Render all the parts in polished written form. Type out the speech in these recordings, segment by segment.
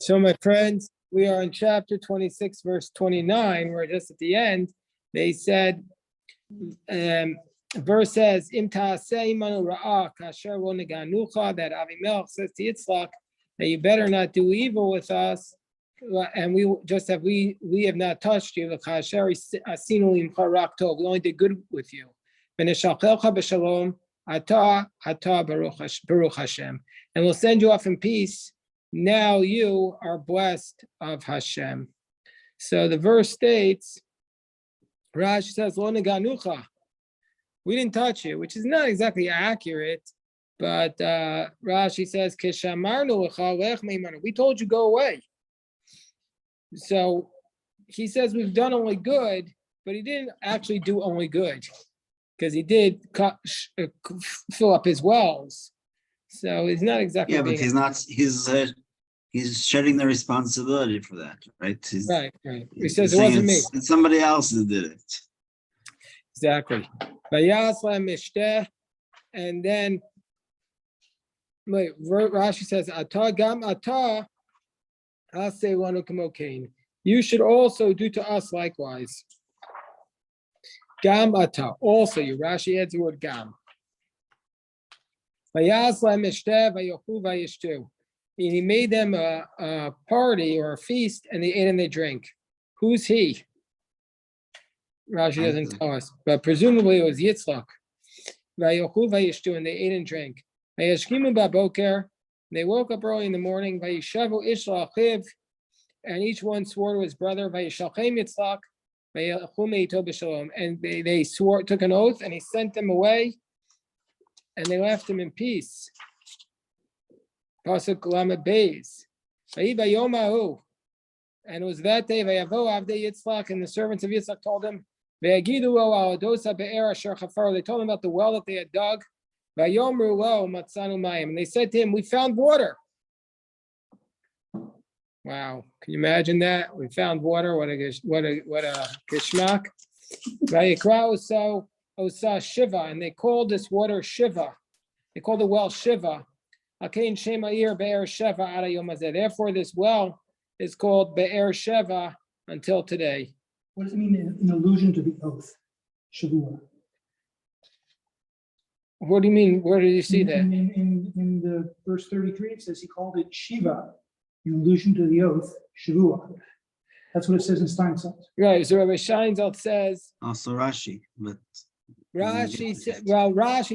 So, my friends, we are in chapter 26, verse 29, where just at the end, they said, verse says, Im ta'aseh imanu ra'ah kasher lo neganucha, that Avimelech says to Yitzchak, that you better not do evil with us, and we have not touched you. We only did good with you. Baruch Hashem, and we'll send you off in peace. Now you are blessed of Hashem. So the verse states, Rashi says, Lo neganucha, we didn't touch you, which is not exactly accurate, but Rashi says, Keshamarnu lecha lech meimanu, we told you go away. So he says we've done only good, but he didn't actually do only good, because he did fill up his wells. So he's not exactly. Yeah, but he's not. He's shedding the responsibility for that, right? Right. He says it wasn't me. It's somebody else that did it. Exactly. And then Rashi says, "Ata gam ata aseh lanu kamokein." You should also do to us likewise. Gam ata, also you. Rashi adds the word gam. And he made them a party or a feast, and they ate and they drank. Who's he? Rashi doesn't tell us, but presumably it was Yitzchak. And they ate and drank. They woke up early in the morning. And each one swore to his brother. And they swore, took an oath, and he sent them away, and they left him in peace. Pasuk Lamed Beis. And it was that day, Yitzchak, and the servants of Yitzchak told him, they told him about the well that they had dug. And they said to him, we found water. Wow, can you imagine that? We found water. What a geschmack. Osa Shiva, and they called this water Shiva. They called the well Shiva. Therefore, this well is called Be'er Sheva until today. What does it mean in allusion to the oath? Shavua. What do you mean? Where did you see that? In the verse 33, it says he called it Shiva, in allusion to the oath, Shavua. That's what it says in Steinsaltz. Right. So Rabbi Steinsaltz says. Also Rashi, but Rashi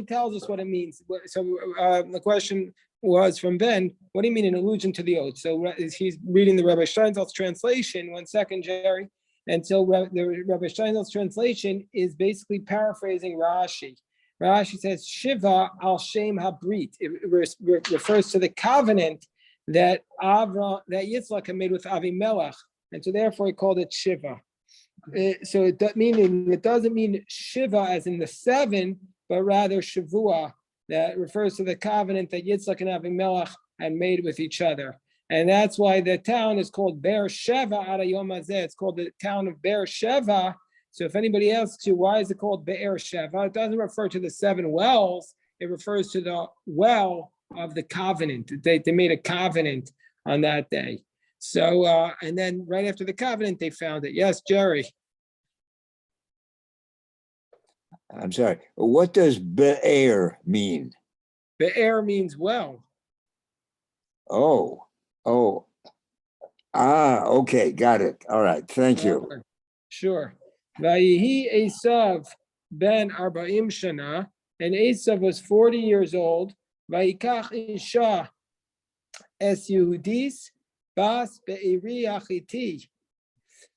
tells us what it means. So the question was from Ben, what do you mean an allusion to the oath? So he's reading the Rabbi Steinsaltz translation. 1 second, Jerry. And so the Rabbi Steinsaltz translation is basically paraphrasing Rashi. Rashi says, Shiva al Shem Habrit. It refers to the covenant that Yitzchak had made with Avimelech. And so therefore he called it Shiva. So it doesn't mean Shiva as in the 7, but rather Shavua, that refers to the covenant that Yitzchak and Avimelech had made with each other. And that's why the town is called Be'er Sheva Ada Yom Hazeh. It's called the town of Be'er Sheva. So if anybody asks you, why is it called Be'er Sheva? It doesn't refer to the 7 wells. It refers to the well of the covenant. They made a covenant on that day. So, and then right after the covenant, they found it. Yes, Jerry. I'm sorry. What does Be'er mean? Be'er means well. Okay, got it. All right, thank you. Sure. Vayihi Esav ben Arba'im Shana, and Esav was 40 years old. Vayikach Isha es Yehudis bas Be'eri Achiti,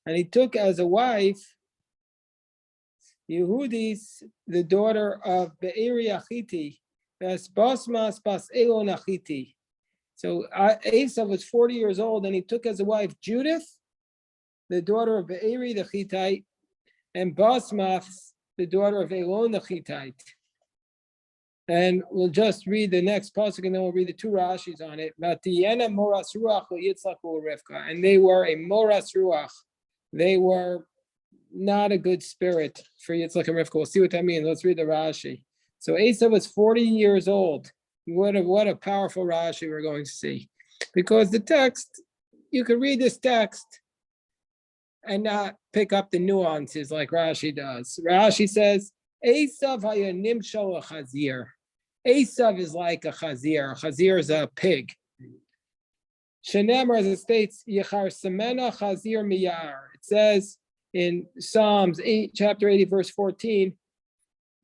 and he took as a wife Yehudis, the daughter of Be'eri Achiti, bas Basmas bas Elon Achiti. So Esav was 40 years old, and he took as a wife Judith, the daughter of Be'eri the Hittite, and Basmath, the daughter of Elon the Hittite. And we'll just read the next pasuk, and then we'll read the 2 Rashis on it. Vatiyena moras ruach Yitzchak u'Rivka, and they were a moras ruach. They were not a good spirit for Yitzchak and Rivka. We'll see what that means. Let's read the Rashi. So Esav was 40 years old. What a powerful Rashi we're going to see, because the text you could read this text and not pick up the nuances like Rashi does. Rashi says, Esav haya nimshal chazir. Esav is like a chazir. A chazir is a pig. Shenemar, as it states, Yechar semena chazir miyar. It says in Psalms 8, chapter 80, verse 14,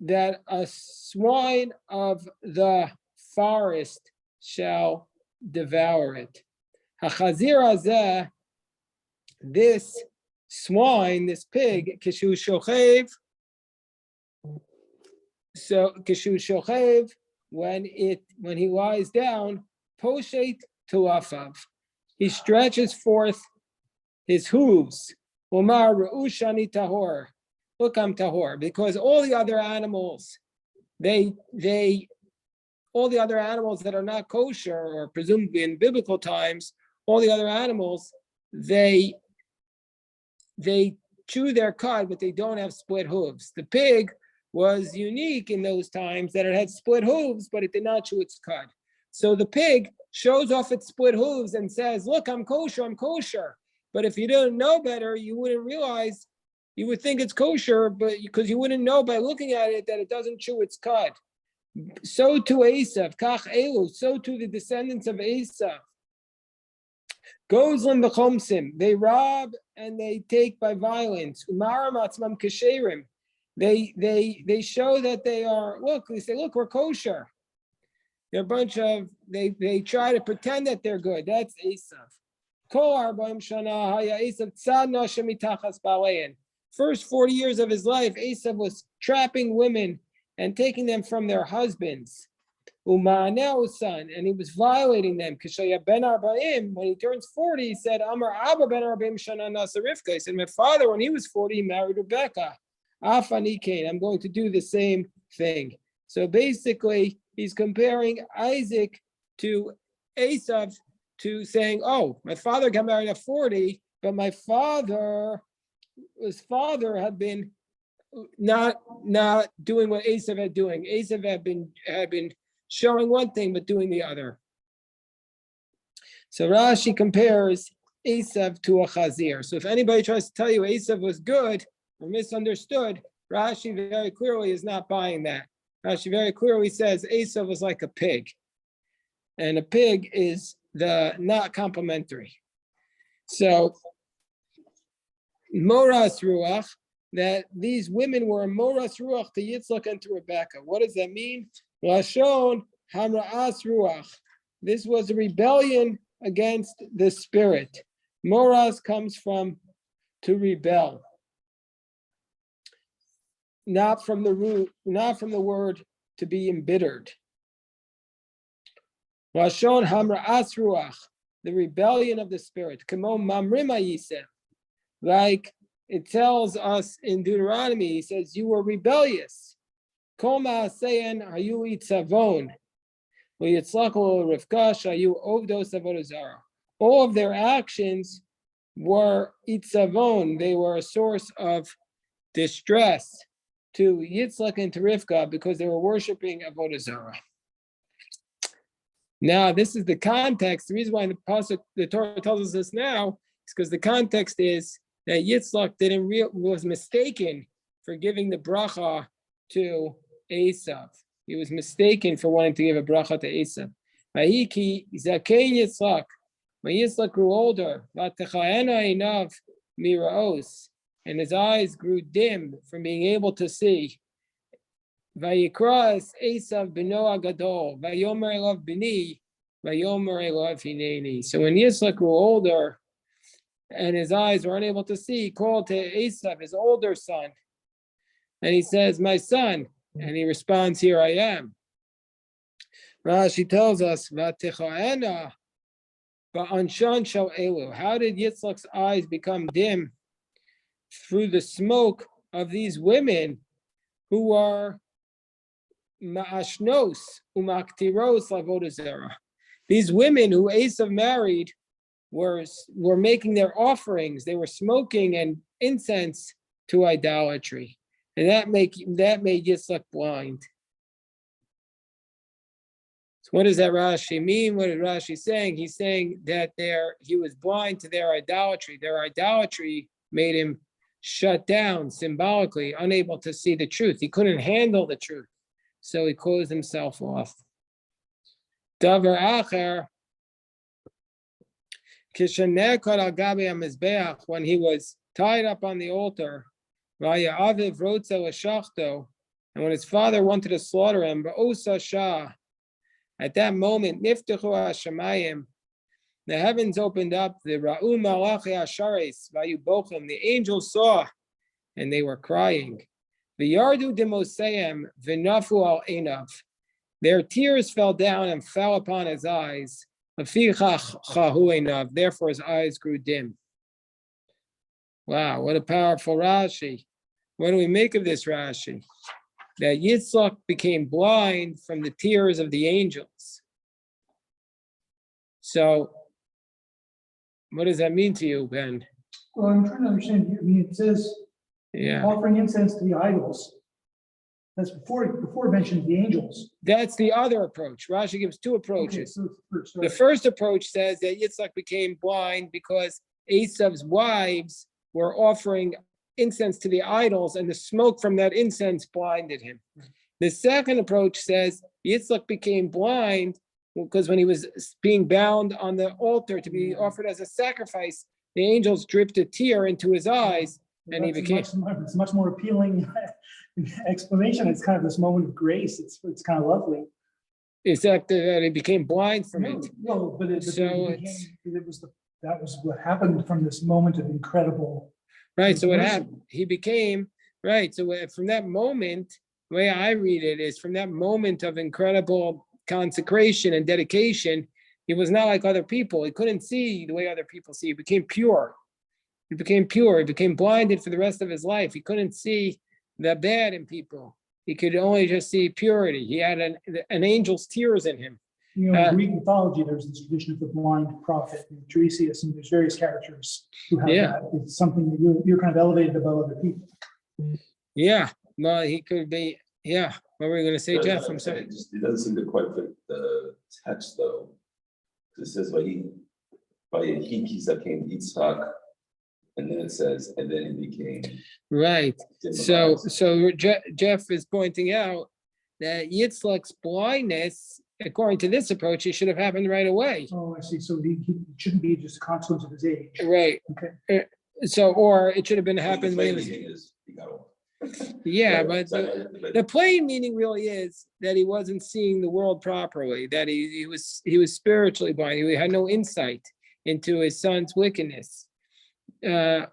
that a swine of the forest shall devour it. Hachazir hazeh, this swine, this pig, kishu shochev. So kishu shochev, when he lies down, poshet tuafav, he stretches forth his hooves. Umar ru'ushani tahor. Look, I'm tahor, because all the other animals, all the other animals that are not kosher, or presumably in biblical times, all the other animals, they chew their cud, but they don't have split hooves. The pig was unique in those times that it had split hooves, but it did not chew its cud. So the pig shows off its split hooves and says, look, I'm kosher, I'm kosher. But if you didn't know better, you wouldn't realize, you would think it's kosher, but because you wouldn't know by looking at it that it doesn't chew its cud. So to Esav, kach elu, so to the descendants of Esav. Gozlim b'chomsim, they rob and they take by violence. Umaram atzmam kesherim, they show that they are, look, they say, look, we're kosher. They're a bunch of, they try to pretend that they're good. That's Esav. Kol arba'im shana haya Esav tzad noshem mitachas balein. First 40 years of his life, Esav was trapping women and taking them from their husbands. Umaneu son, and he was violating them. Kishaya ben arba'im, when he turns 40, he said, Amar Abba ben arba'im shana nasa Rivka. He said, my father, when he was 40, he married Rebecca. Afanikain, I'm going to do the same thing. So basically, he's comparing Isaac to Esav, to saying, oh, my father got married at 40, but his father had been not doing what Esav had doing. Esav had been showing one thing but doing the other. So Rashi compares Esav to a chazir. So if anybody tries to tell you Esav was good or misunderstood, Rashi very clearly is not buying that. Rashi very clearly says Esav was like a pig, and a pig is the not complimentary. So Moras Ruach, that these women were Moras Ruach to Yitzchak and to Rebecca. What does that mean? Lashon Hamra'as Ruach. This was a rebellion against the spirit. Moras comes from to rebel, not from the root, not from the word to be embittered. Lashon Hamra'as Ruach, the rebellion of the spirit. Kamo Mamrima Yisem, like it tells us in Deuteronomy, he says, you were rebellious. Kol ma'asein hayu itzavon, v'yitzlachu rivka shayu ovdos avodah zarah. All of their actions were itzavon. They were a source of distress to Yitzchak and to Rivka because they were worshiping avodah zarah. Now, this is the context. The reason why the Torah tells us this now is because the context is that Yitzchak was mistaken for giving the bracha to Esav. He was mistaken for wanting to give a bracha to Esav. Vayiki zakein Yitzchak. When Yitzchak grew older, v'techa'ena einav miraos, and his eyes grew dim from being able to see. Vayikras Esav beno agadol, vayomer elav bini, vayomer elav hineni. So when Yitzchak grew older, and his eyes were unable to see, he called to Esav, his older son, and he says, my son, and he responds, here I am. Rashi tells us, V'techa'ena ba'anshan shel elu. How did Yitzchak's eyes become dim? Through the smoke of these women who are ma'ashnos umaktiros lavodah zarah. These women who Esav married were making their offerings. They were smoking and incense to idolatry, and that made Yitzchak blind. So What does that Rashi mean? What is Rashi saying? He's saying that he was blind to their idolatry. Their idolatry made him shut down symbolically, unable to see the truth. He couldn't handle the truth. So he closed himself off. Davar acher, kishenekar al gabi hamizbeach, when he was tied up on the altar, vaya aviv rotza l'shachto, and when his father wanted to slaughter him, ba'osa shah, at that moment, niftechu hashamayim, the heavens opened up, the ra'u malachi ashares, vayu bochim, the angels saw, and they were crying. V'yardu demoseim v'nafu al einav, their tears fell down and fell upon his eyes. Therefore his eyes grew dim. Wow, what a powerful Rashi. What do we make of this Rashi? That Yitzchak became blind from the tears of the angels. So, what does that mean to you, Ben? Well, I'm trying to understand here. I mean, it says Yeah, offering incense to the idols. That's before it mentions the angels. that's the other approach. Rashi gives two Okay, approaches. so it's The first approach says that Yitzchak became blind because Esav's wives were offering incense to the idols, and the smoke from that incense blinded him. The second approach says Yitzchak became blind because when he was being bound on the altar to be offered as a sacrifice, the angels dripped a tear into his eyes, and he became. It's a much more appealing explanation. It's kind of this moment of grace. It's kind of lovely. Is that he became blind from it? No, but it So that was what happened from this moment of incredible. Right, so what mercy. happened? He became, right, so from that moment, the way I read it is from that moment of incredible consecration and dedication, he was not like other people. He couldn't see the way other people see. He became pure. He became pure. He became blinded for the rest of his life. He couldn't see the bad in people. He could only just see purity. He had an angel's tears in him. You know, in Greek mythology, there's this tradition of the blind prophet, and Tiresias, and there's various characters who have Yeah. that. It's something that you're kind of elevated above other people. Yeah, well, he could be, yeah. What were you going to say, Jeff? I'm sorry. It doesn't seem to quite fit the text, though. It says, "Vayi Zaken Yitzchak," and then it says, "and then he became." Right. dim of So, eyes." Jeff is pointing out that Yitzchak's blindness, according to this approach, it should have happened right away. Oh, I see. So he shouldn't be just a consequence of his age. Right. Okay. So, or it should have been The happened plain when he was, meaning is he got old. yeah, Right, but so, the plain meaning really is that he wasn't seeing the world properly, that he was spiritually blind. He had no insight into his son's wickedness. Then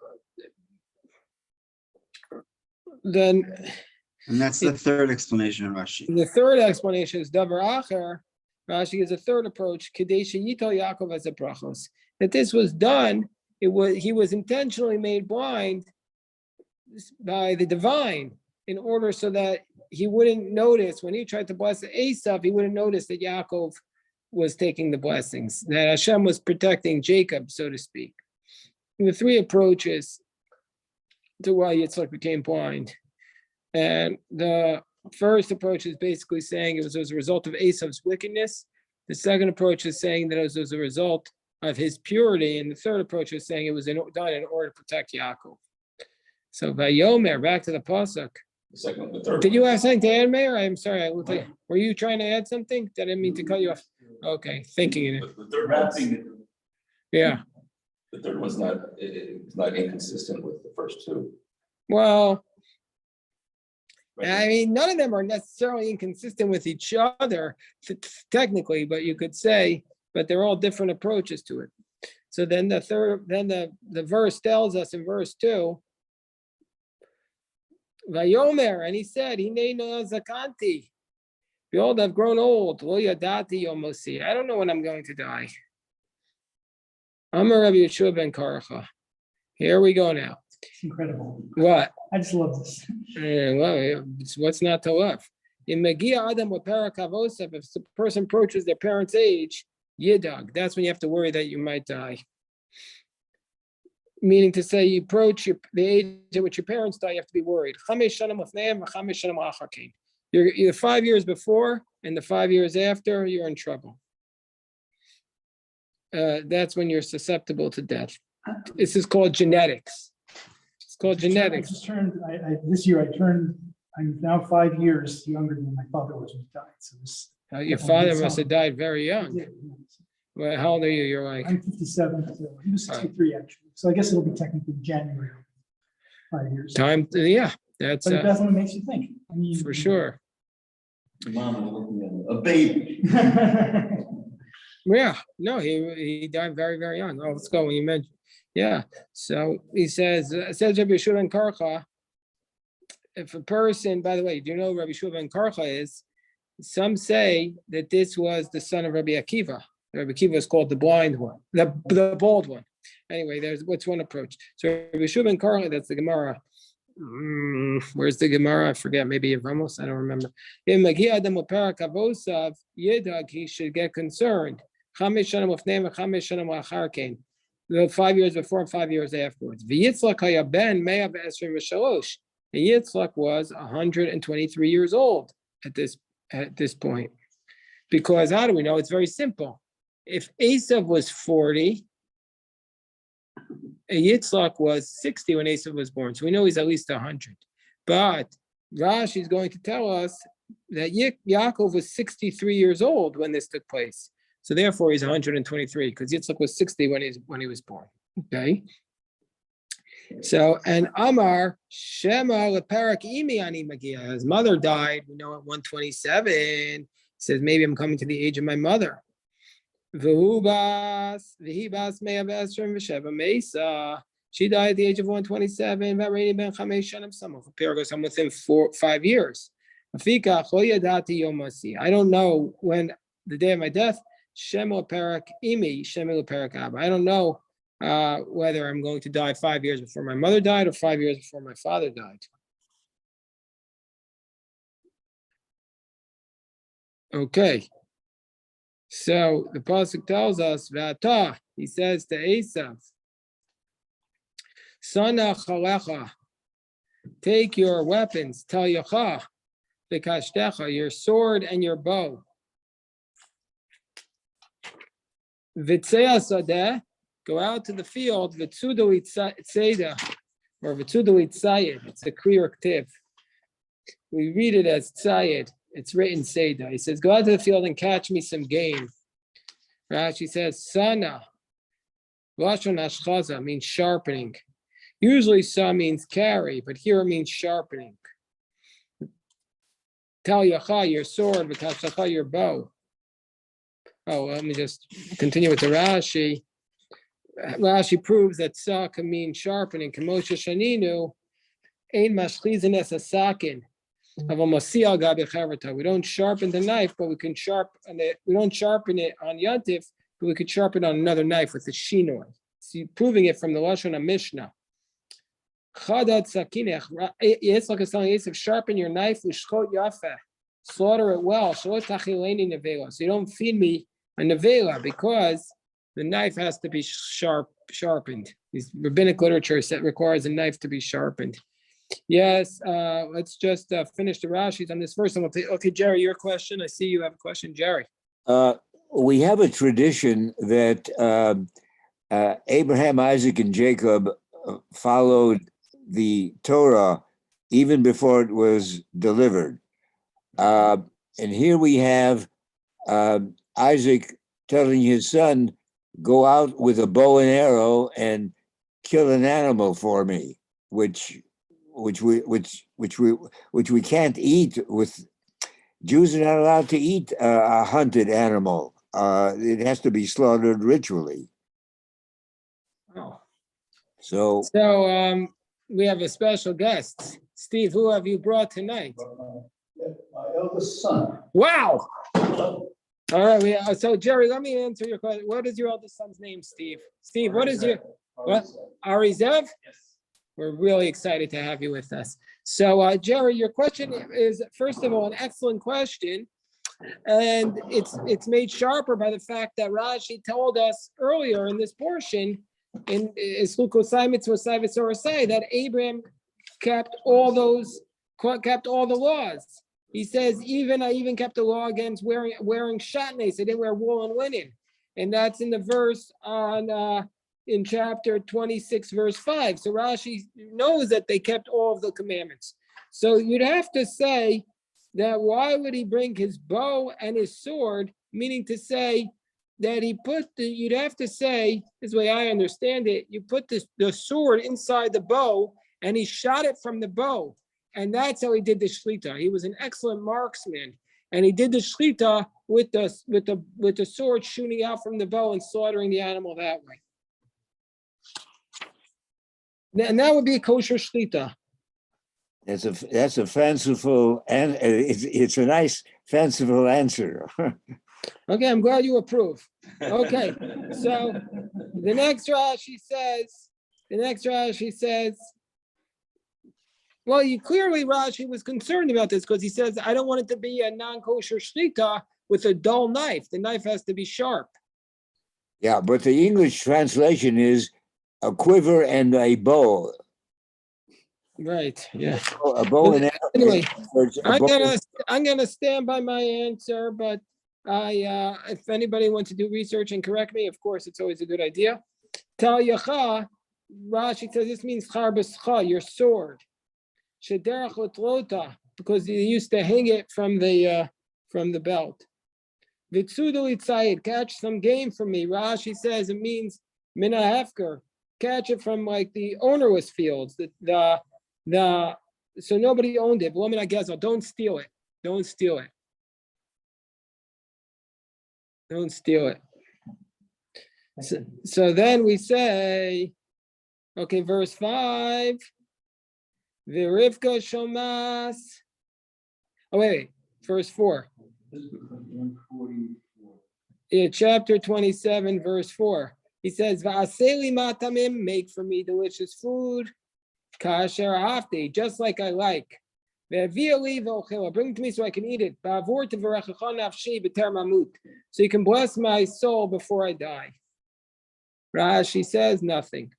And that's the third explanation in Rashi. the third explanation is Davar Acher. Rashi gives a third approach, Kadesh Yito Yaakov as a brachos. That this was done, he was intentionally made blind by the divine in order so that he wouldn't notice when he tried to bless Esav, he wouldn't notice that Yaakov was taking the blessings, that Hashem was protecting Jacob, so to speak. And the three approaches to why Yitzchak became blind. And the first approach is basically saying it was as a result of Esav's wickedness. The second approach is saying that it was as a result of his purity. And the third approach is saying it was done in order to protect Yaakov. So Vayomer, back to the pasuk. the third. Did you have something to add, Mayor? I'm sorry. I looked like, were you trying to add something? Did I mean to cut you off? Okay, thinking it. The third one, Yeah. the third one's it's not inconsistent with the first two. Well, right? I mean, none of them are necessarily inconsistent with each other technically, but you could say, but they're all different approaches to it. So then the verse tells us in verse 2, Vayomer, and he said, Hinei zakanti. Behold, I've grown old. Lo yadati yomosi. I don't know when I'm going to die. Amar Rabbi Yeshua ben Karacha. Here we go now. It's incredible. What? I just love this. Well, what's not to love? In Megia Adam with Parakavosef, if the person approaches their parents' age, Yidag, that's when you have to worry that you might die. Meaning to say, you approach the age at which your parents die, you have to be worried. You're 5 years before and the 5 years after, you're in trouble. That's when you're susceptible to death. This is called genetics. It's called genetics. This year I'm now 5 years younger than my father was when he died, so this. Your father must have died very young. Yeah, Well, how old are you? You're like, I'm 57, so he was 63 actually, so I guess it'll be technically January. 5 years. time, yeah, that's But it definitely makes you think. I mean, for sure. Mom is looking at a baby. Yeah, no, he died very, very young. Oh, let's go. When you mentioned, yeah. So he says, Rabbi Yeshua ben Karcha, if a person, by the way, do you know who Rabbi Yeshua ben Karcha is? Some say that this was the son of Rabbi Akiva. Rabbi Akiva is called the blind one, the bald one. Anyway, there's what's one approach. So Rabbi Yeshua ben Karcha, that's the Gemara. Where's the Gemara? I forget. Maybe Ramos. I don't remember. If Magi Adam Parak Avosav Yidag, he should get concerned. The 5 years before and 5 years afterwards. V'Yitzchak haya ben 123. And Yitzchak was 123 years old at this point. Because how do we know? It's very simple. If Esav was 40, Yitzchak was 60 when Esav was born. So we know he's at least 100. But Rashi is going to tell us that Yaakov was 63 years old when this took place. So therefore he's 123 because Yitzchak was 60 when he was born. Okay. So, and Amar Shema leparak imi ani magia. His mother died. We know at 127. He says maybe I'm coming to the age of my mother. V'hibas me'av esrim v'sheva meisa. She died at the age of 127. V'reini ben chamesh shanim samach. Goes, I'm within 5 years. Afika lo yadati yomasi. I don't know when the day of my death. Shema leparak imi. Shema leparak abba. I don't know whether I'm going to die 5 years before my mother died or 5 years before my father died. Okay. So the pasuk tells us, "V'ata," he says to Esav, "Sana chalecha, take your weapons, tel yacha, v'kashtecha, your sword and your bow. V'tzei asadeh, go out to the field, v'tzudu itzeda, or v'tzudu itzayed. It's a kriya ktiv. We read it as tzayed. It's written Seda. He says, go out to the field and catch me some game. Rashi says, Sana. Lashon ashchaza means sharpening. Usually sa means carry, but here it means sharpening. Tal yacha, your sword, v'tashacha, your bow. Oh, let me just continue with the Rashi. Rashi proves that sa can mean sharpening. Kamosha shaninu, ein mashchizin es asakin. We don't sharpen the knife, but we can sharpen it. We don't sharpen it on yantif, but we could sharpen on another knife with the shinoi. See, proving it from the lashon of Mishnah. Chadad sakinech. Yitzchak is telling Esav, sharpen your knife. Ushchot yafeh. Slaughter it well. Shalot tachileni nevela. So you don't feed me a nevela because the knife has to be sharpened. This rabbinic literature requires a knife to be sharpened. Yes, let's just finish the Rashis on this first one. Okay, Jerry, your question. I see you have a question, Jerry. We have a tradition that Abraham, Isaac, and Jacob followed the Torah even before it was delivered. And here we have Isaac telling his son, go out with a bow and arrow and kill an animal for me, which we can't eat. With Jews are not allowed to eat a hunted animal. It has to be slaughtered ritually. Oh, So we have a special guest. Steve, who have you brought tonight? My eldest son. Wow. All right. So Jerry, let me answer your question. What is your eldest son's name, Steve? Steve, what is your what? Arizev? Yes. We're really excited to have you with us. So, Jerry, your question is, first of all, an excellent question. And it's made sharper by the fact that Rashi told us earlier in this portion, in that Abraham kept all the laws. He says, I even kept a law against wearing shatnez. I didn't wear wool and linen. And that's in the verse in chapter 26, verse 5. So Rashi knows that they kept all of the commandments. So you'd have to say that why would he bring his bow and his sword? Meaning to say that you'd have to say, this way I understand it, you put the sword inside the bow and he shot it from the bow. And that's how he did the shlita. He was an excellent marksman. And he did the shlita with the sword shooting out from the bow and slaughtering the animal that way. And that would be a kosher shlita. That's a fanciful, and it's a nice fanciful answer. Okay, I'm glad you approve. Okay, so the next Rashi says, well, clearly Rashi was concerned about this because he says, I don't want it to be a non-kosher shlita with a dull knife. The knife has to be sharp. Yeah, but the English translation is a quiver and a bow. Right, yeah. A bow and Anyway, arrow. I'm gonna stand by my answer, but if anybody wants to do research and correct me, of course, it's always a good idea. Tal yacha, Rashi says this means char b'scha, your sword. Shederach l'tlota, because you used to hang it from the belt. Vitzudu itzayid, catch some game from me. Rashi says it means mina hefker, catch it from like the ownerless fields, so nobody owned it. Woman, I guess, don't steal it. Don't steal it. Don't steal it. So then we say, okay, verse 5. V'rivka shomas. Oh, wait, verse 4. Yeah, chapter 27, verse 4. He says, V'aseli matamim, make for me delicious food. Kasher hafti, just like I like. Ve'avi'ali v'ochela, bring it to me so I can eat it. Ba'avur tevarechacha nafshi b'ter mamut, so you can bless my soul before I die. Rashi says nothing.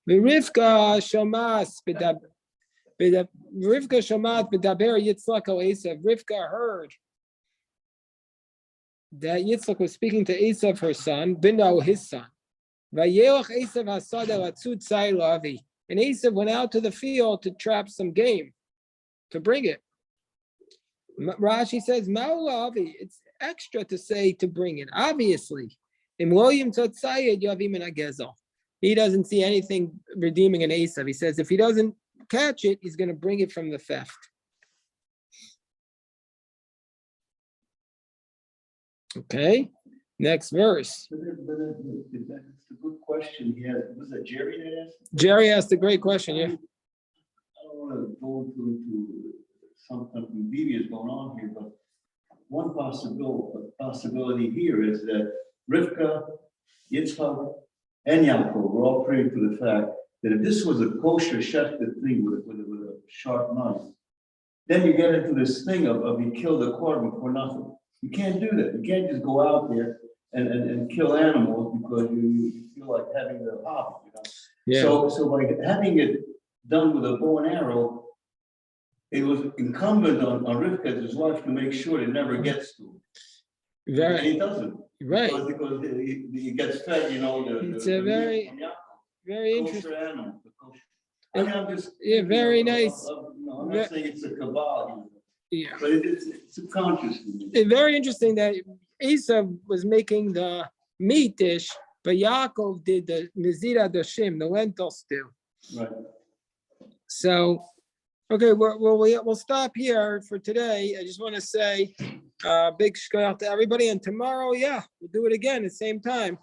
V'rivka shomas Rivka shomat b'daber Yitzchak al Esav. Rivka heard that Yitzchak was speaking to Esav, her son, Binah, his son. Vayelach Esav hasad el atzut tzai lavi. And Esav went out to the field to trap some game, to bring it. Rashi says, Ma'u lavi, it's extra to say to bring it, obviously. Im lo yimtzot tzayid yavi min hagezel. He doesn't see anything redeeming in Esav. He says if he doesn't catch it, he's going to bring it from the theft. Okay, next verse. That's a good question. Yeah, was that Jerry that asked? Jerry asked a great question. Yeah. I don't want to go into something devious going on here, but one possibility here is that Rivka, Yitzchak, and Yaakov were all praying to the fact that if this was a kosher shechted thing with a sharp knife, then you get into this thing of you kill the korban for nothing. You can't do that. You can't just go out there and kill animals because you feel like having the hobby, you know. Yeah. So by having it done with a bow and arrow, it was incumbent on Rivka, his wife, to make sure it never gets to him. Very, And he doesn't. right. Because he gets fed, you know. It's a very, very kosher interesting. animal. I mean, I'm just Yeah, very nice. I'm not saying it's a cabal, Yeah. but it's subconscious. It's very interesting that Esav was making the meat dish, but Yaakov did the Nazira Dashim, the lentil stew. Right. So, okay, we'll stop here for today. I just want to say big shout out to everybody. And tomorrow, yeah, we'll do it again at the same time.